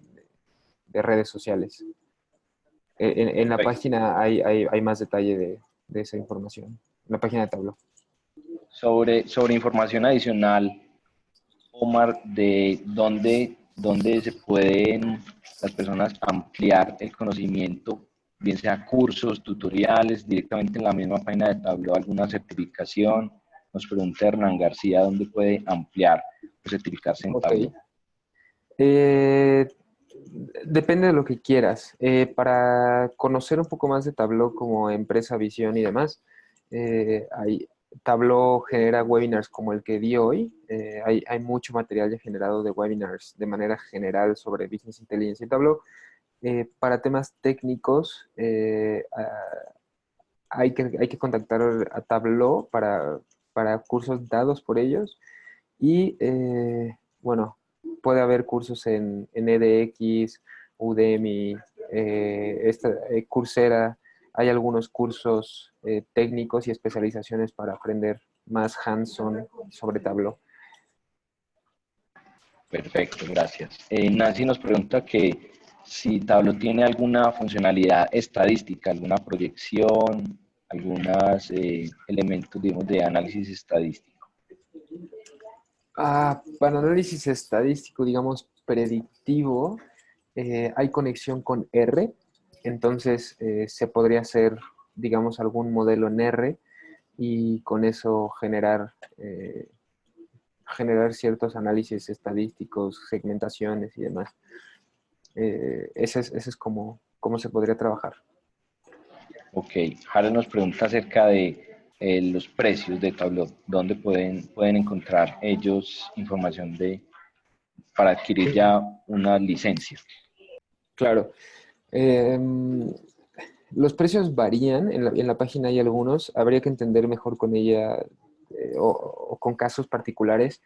redes sociales. En la Perfecto. página hay más detalle de esa información. En la página de Tableau. Sobre información adicional, Omar, de dónde se pueden las personas ampliar el conocimiento, bien sea cursos, tutoriales, directamente en la misma página de Tableau, alguna certificación. Nos pregunta Hernán García dónde puede ampliar o certificarse en Ok. Tableau. Depende de lo que quieras. Para conocer un poco más de Tableau como empresa, visión y demás, Tableau genera webinars como el que di hoy. Hay mucho material ya generado de webinars de manera general sobre Business Intelligence y Tableau. Para temas técnicos, hay que contactar a Tableau para cursos dados por ellos. Y bueno, puede haber cursos en edX, Udemy, Coursera. Hay algunos cursos técnicos y especializaciones para aprender más hands-on sobre Tableau. Perfecto, gracias. Nancy nos pregunta que si Tableau tiene alguna funcionalidad estadística, alguna proyección, algunos elementos, digamos, de análisis estadístico. Para análisis estadístico, digamos, predictivo, hay conexión con R, entonces se podría hacer, digamos, algún modelo en R y con eso generar ciertos análisis estadísticos, segmentaciones y demás. Ese es como se podría trabajar. Ok, Jara nos pregunta acerca de los precios de Tableau, dónde pueden encontrar ellos información para adquirir ya una licencia. Claro. Los precios varían, en la página hay algunos, habría que entender mejor con ella o con casos particulares,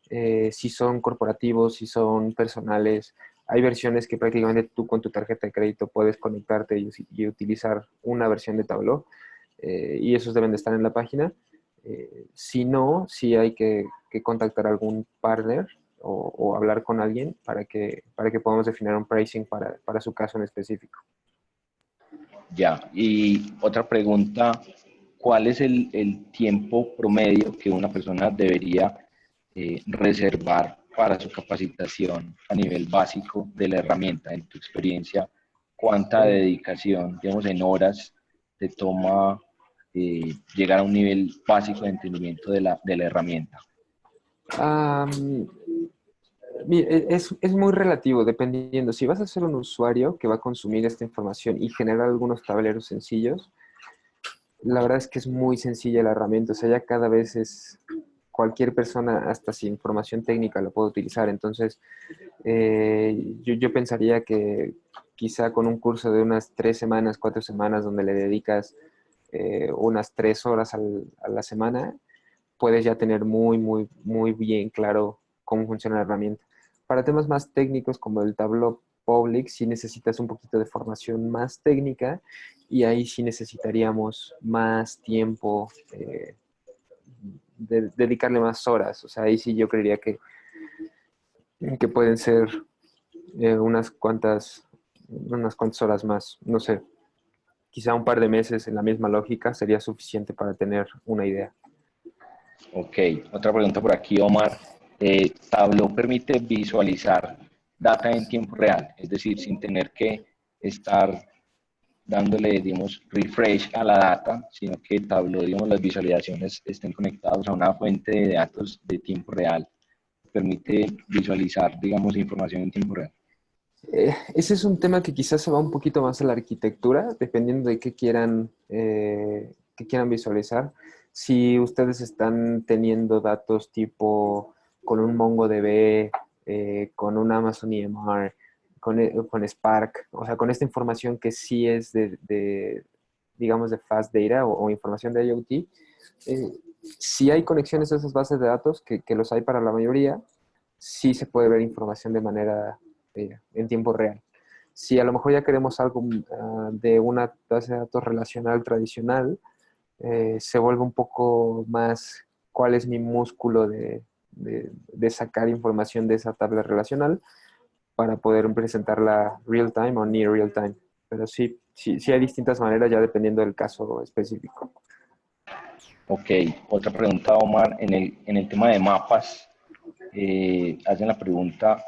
si son corporativos, si son personales. Hay versiones que prácticamente tú con tu tarjeta de crédito puedes conectarte y utilizar una versión de Tableau, y esos deben de estar en la página. Si no, sí hay que contactar a algún partner o hablar con alguien para que podamos definir un pricing para su caso en específico. Ya, y otra pregunta, ¿cuál es el tiempo promedio que una persona debería reservar para su capacitación a nivel básico de la herramienta? En tu experiencia, ¿cuánta dedicación, digamos, en horas te toma llegar a un nivel básico de entendimiento de la herramienta? Es muy relativo, dependiendo. Si vas a ser un usuario que va a consumir esta información y generar algunos tableros sencillos, la verdad es que es muy sencilla la herramienta. O sea, ya cada vez es cualquier persona, hasta sin información técnica, lo puede utilizar. Entonces, yo pensaría que quizá con un curso de unas 3 semanas, 4 semanas, donde le dedicas unas 3 horas a la semana, puedes ya tener muy bien claro cómo funciona la herramienta. Para temas más técnicos como el Tableau Public, sí necesitas un poquito de formación más técnica y ahí sí necesitaríamos más tiempo, dedicarle más horas. O sea, ahí sí yo creería que pueden ser unas cuantas horas más. No sé, quizá un par de meses en la misma lógica sería suficiente para tener una idea. Ok, otra pregunta por aquí, Omar. Tableau permite visualizar data en tiempo real, es decir, sin tener que estar dándole, digamos, refresh a la data, sino que Tableau, digamos, las visualizaciones estén conectadas a una fuente de datos de tiempo real. Permite visualizar, digamos, información en tiempo real. Ese es un tema que quizás se va un poquito más a la arquitectura, dependiendo de qué quieran visualizar. Si ustedes están teniendo datos tipo con un MongoDB, con un Amazon EMR, con Spark, o sea, con esta información que sí es digamos, de fast data o información de IoT, si hay conexiones a esas bases de datos, que los hay para la mayoría, sí se puede ver información de manera en tiempo real. Si a lo mejor ya queremos algo de una base de datos relacional tradicional, se vuelve un poco más cuál es mi músculo de sacar información de esa tabla relacional para poder presentarla real time o near real time. Pero sí hay distintas maneras ya dependiendo del caso específico. Ok, otra pregunta, Omar, en el tema de mapas, hacen la pregunta,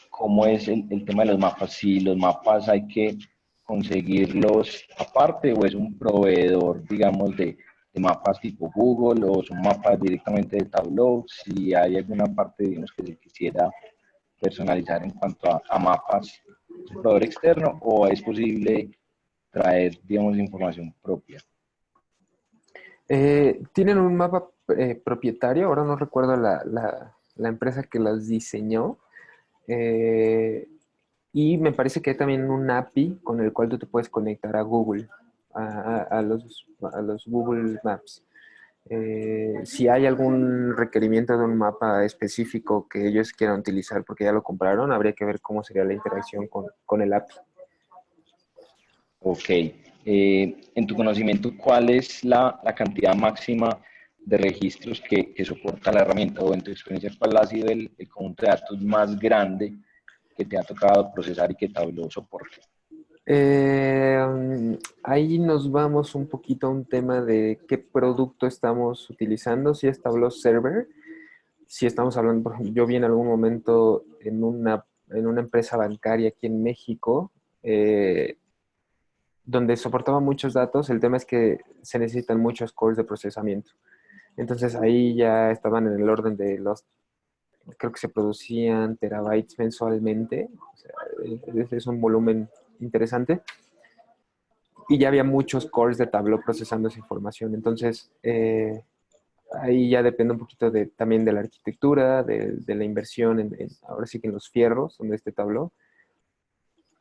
¿cómo es el tema de los mapas? Si los mapas hay que conseguirlos aparte o es un proveedor, digamos, de mapas tipo Google o son mapas directamente de Tableau, si hay alguna parte, digamos, que se quisiera personalizar en cuanto a mapas, ¿es un proveedor externo o es posible traer, digamos, información propia? Tienen un mapa propietario, ahora no recuerdo la empresa que las diseñó, y me parece que hay también un API con el cual tú te puedes conectar a Google, a los Google Maps. Si hay algún requerimiento de un mapa específico que ellos quieran utilizar porque ya lo compraron, habría que ver cómo sería la interacción con el API. Ok. En tu conocimiento, ¿cuál es la cantidad máxima de registros que soporta la herramienta? O en tu experiencia, ¿cuál ha sido el conjunto de datos más grande que te ha tocado procesar y que Tableau soporte? Ahí nos vamos un poquito a un tema de qué producto estamos utilizando, si es Tableau Server, si estamos hablando, por ejemplo, yo vi en algún momento en una empresa bancaria aquí en México, donde soportaba muchos datos, el tema es que se necesitan muchos cores de procesamiento. Entonces ahí ya estaban en el orden de creo que se producían terabytes mensualmente, o sea, es un volumen interesante. Y ya había muchos cores de Tableau procesando esa información. Entonces, ahí ya depende un poquito también de la arquitectura, de la inversión, ahora sí que en los fierros donde esté Tableau.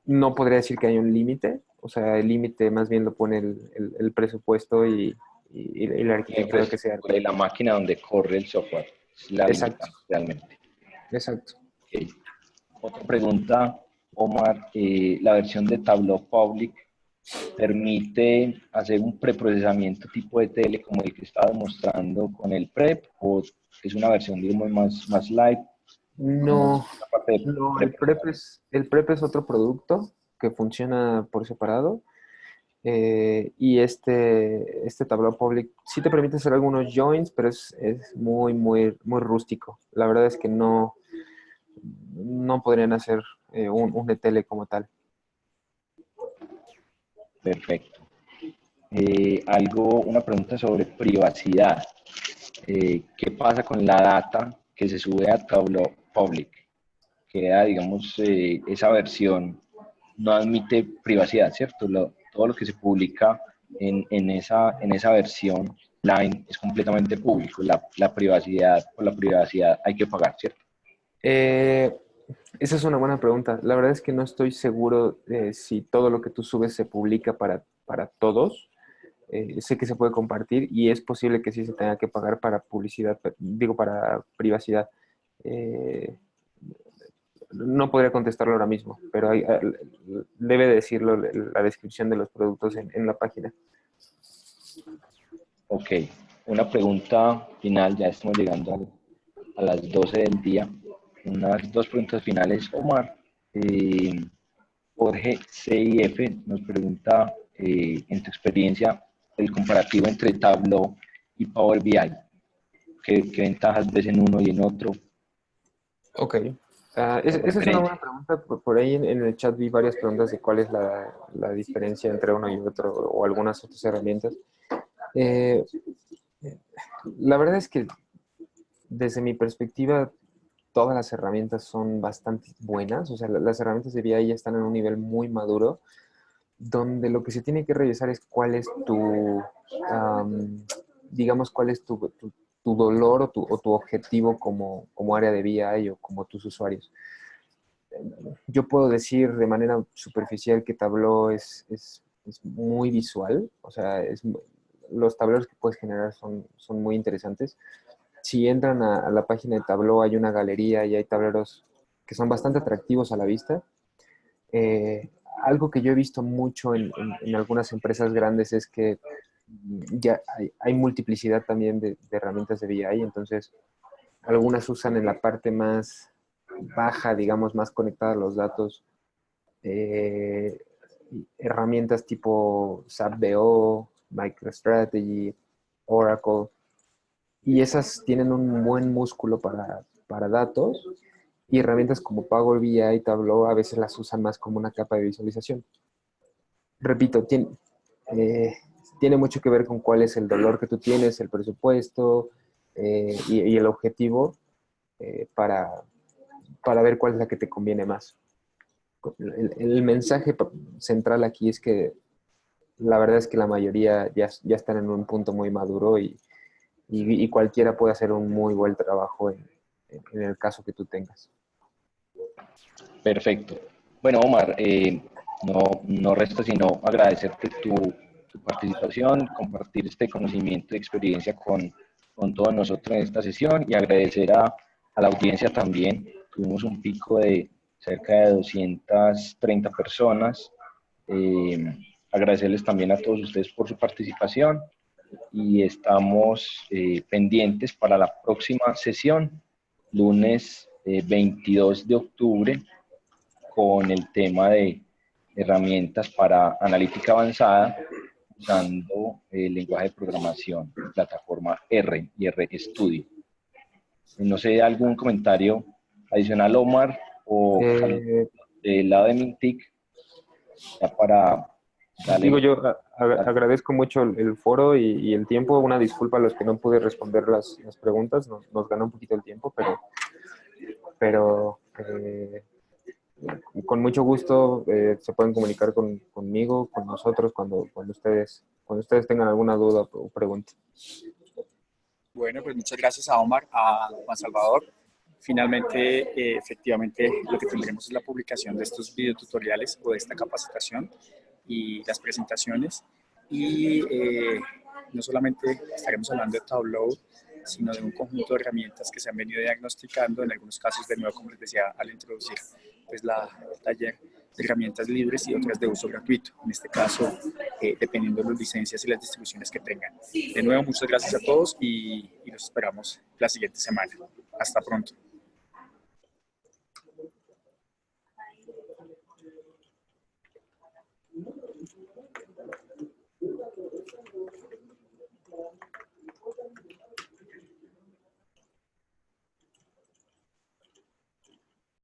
No podría decir que hay un límite, o sea, el límite más bien lo pone el presupuesto y la arquitectura que sea. Y la máquina donde corre el software, es la Exacto, limitante realmente. exacto. Okay. Otra pregunta, Omar, la versión de Tableau Public permite hacer un preprocesamiento tipo de tele como el que estaba mostrando con el prep o es una versión, digamos, más light. No, Parte de no, el prep es otro producto que funciona por separado. Y este Tableau Public sí te permite hacer algunos joins, pero es muy rústico. La verdad es que no, no podrían hacer un ETL como tal. Perfecto. Una pregunta sobre privacidad. ¿Qué pasa con la data que se sube a Tableau Public? Queda, digamos, esa versión no admite privacidad, ¿cierto? Todo lo que se publica en esa versión line es completamente público. Por la privacidad hay que pagar, ¿cierto? Esa es una buena pregunta. La verdad es que no estoy seguro si todo lo que tú subes se publica para todos. Sé que se puede compartir y es posible que sí se tenga que pagar para publicidad, digo, para privacidad. Eh, no podría contestarlo ahora mismo, pero debe decirlo la descripción de los productos en la página. Ok, una pregunta final, ya estamos llegando a las 12 del día. Unas dos preguntas finales, Omar. Jorge CIF nos pregunta, en tu experiencia, el comparativo entre Tableau y Power BI. ¿Qué ventajas ves en uno y en otro? Ok. Esa es una buena pregunta. Por ahí en el chat vi varias preguntas de cuál es la diferencia entre uno y otro o algunas otras herramientas. Eh, la verdad es que desde mi perspectiva todas las herramientas son bastante buenas. O sea, las herramientas de BI ya están en un nivel muy maduro donde lo que se tiene que revisar es cuál es digamos, cuál es tu dolor o tu objetivo como área de BI o como tus usuarios. Yo puedo decir de manera superficial que Tableau es muy visual, o sea, los tableros que puedes generar son muy interesantes. Si entran a la página de Tableau hay una galería y hay tableros que son bastante atractivos a la vista. Algo que yo he visto mucho en algunas empresas grandes es que ya hay multiplicidad también de herramientas de BI, entonces algunas usan en la parte más baja, digamos, más conectada a los datos, herramientas tipo SAP BO, MicroStrategy, Oracle, y esas tienen un buen músculo para datos, y herramientas como Power BI y Tableau a veces las usan más como una capa de visualización. Repito, tiene mucho que ver con cuál es el dolor que tú tienes, el presupuesto y el objetivo para ver cuál es la que te conviene más. El mensaje central aquí es que la verdad es que la mayoría ya están en un punto muy maduro y cualquiera puede hacer un muy buen trabajo en el caso que tú tengas. Perfecto. Bueno, Omar, no resta sino agradecerte tu participación, compartir este conocimiento y experiencia con todos nosotros en esta sesión y agradecer a la audiencia también. Tuvimos un pico de cerca de 230 personas. Agradecerles también a todos ustedes por su participación y estamos pendientes para la próxima sesión, lunes 22 de octubre, con el tema de herramientas para analítica avanzada usando el lenguaje de programación, plataforma R y RStudio. No sé, ¿algún comentario adicional, Omar, o del lado de Mintic, ya para darle? Digo, yo agradezco mucho el foro y el tiempo. Una disculpa a los que no pude responder las preguntas. Nos ganó un poquito el tiempo, pero con mucho gusto se pueden comunicar conmigo, con nosotros, cuando ustedes tengan alguna duda o pregunta. Bueno, pues muchas gracias a Omar, a Juan Salvador. Finalmente, efectivamente, lo que tendremos es la publicación de estos videotutoriales o de esta capacitación y las presentaciones. Y no solamente estaremos hablando de Tableau, sino de un conjunto de herramientas que se han venido diagnosticando, en algunos casos, de nuevo, como les decía, al introducir pues, el taller de herramientas libres y otras de uso gratuito, en este caso, dependiendo de las licencias y las distribuciones que tengan. De nuevo, muchas gracias a todos y los esperamos la siguiente semana. Hasta pronto.